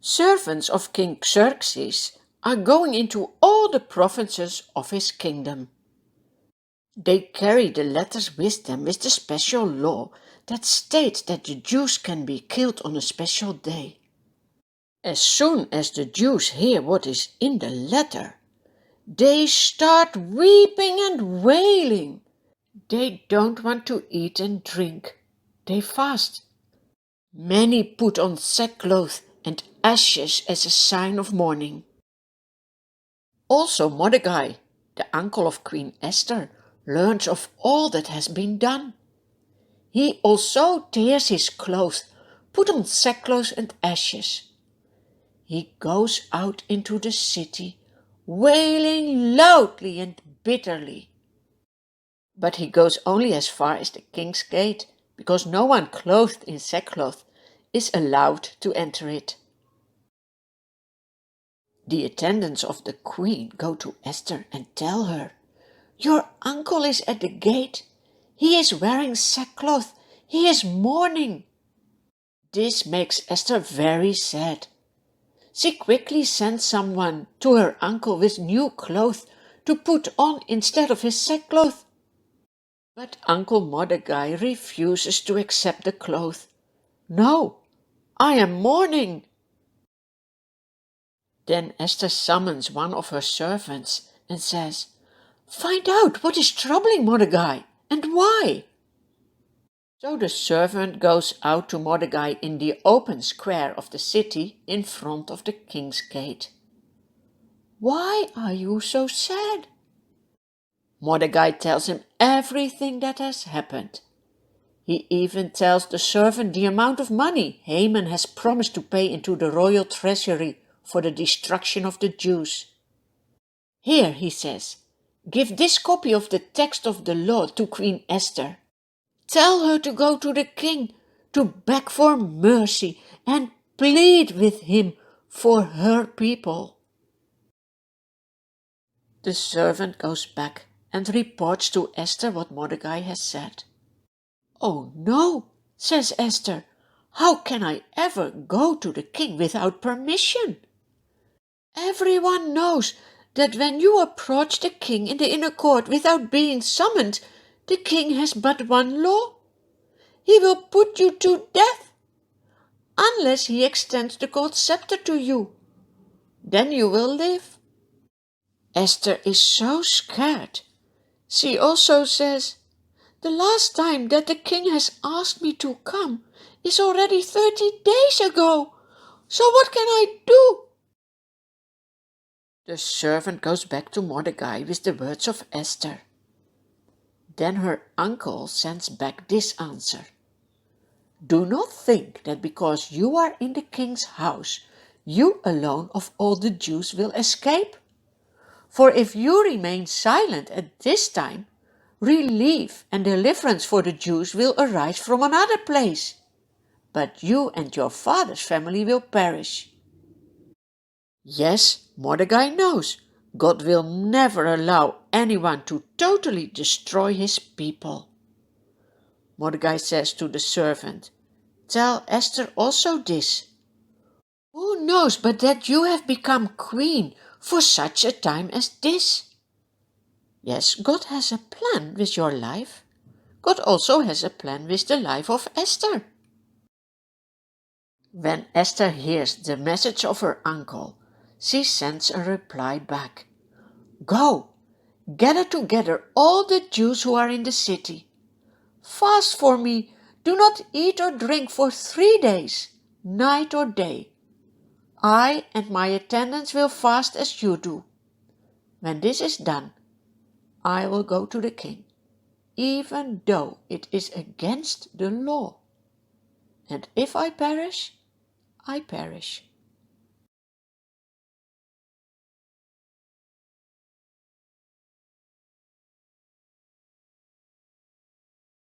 Servants of King Xerxes are going into all the provinces of his kingdom. They carry the letters with them with the special law that states that the Jews can be killed on a special day. As soon as the Jews hear what is in the letter, they start weeping and wailing. They don't want to eat and drink. They fast. Many put on sackcloth and ashes as a sign of mourning. Also Mordecai, the uncle of Queen Esther, learns of all that has been done. He also tears his clothes, put on sackcloth and ashes. He goes out into the city, wailing loudly and bitterly. But he goes only as far as the king's gate, because no one clothed in sackcloth is allowed to enter it. The attendants of the queen go to Esther and tell her, "Your uncle is at the gate. He is wearing sackcloth. He is mourning." This makes Esther very sad. She quickly sends someone to her uncle with new clothes to put on instead of his sackcloth. But Uncle Mordecai refuses to accept the cloth. "No, I am mourning." Then Esther summons one of her servants and says, "Find out what is troubling Mordecai and why." So the servant goes out to Mordecai in the open square of the city in front of the king's gate. "Why are you so sad?" Mordecai tells him everything that has happened. He even tells the servant the amount of money Haman has promised to pay into the royal treasury for the destruction of the Jews. "Here," he says, "give this copy of the text of the law to Queen Esther. Tell her to go to the king to beg for mercy and plead with him for her people." The servant goes back and reports to Esther what Mordecai has said. "Oh no," says Esther, "how can I ever go to the king without permission? Everyone knows that when you approach the king in the inner court without being summoned, the king has but one law. He will put you to death, unless he extends the gold scepter to you. Then you will live." Esther is so scared. She also says, "The last time that the king has asked me to come is already 30 days ago. So what can I do?" The servant goes back to Mordecai with the words of Esther. Then her uncle sends back this answer: "Do not think that because you are in the king's house, you alone of all the Jews will escape. For if you remain silent at this time, relief and deliverance for the Jews will arise from another place. But you and your father's family will perish." Yes, Mordecai knows God will never allow anyone to totally destroy his people. Mordecai says to the servant, "Tell Esther also this. Who knows but that you have become queen for such a time as this? Yes, God has a plan with your life. God also has a plan with the life of Esther." When Esther hears the message of her uncle, she sends a reply back. "Go, gather together all the Jews who are in the city. Fast for me, do not eat or drink for 3 days, night or day. I and my attendants will fast as you do. When this is done, I will go to the king, even though it is against the law. And if I perish, I perish."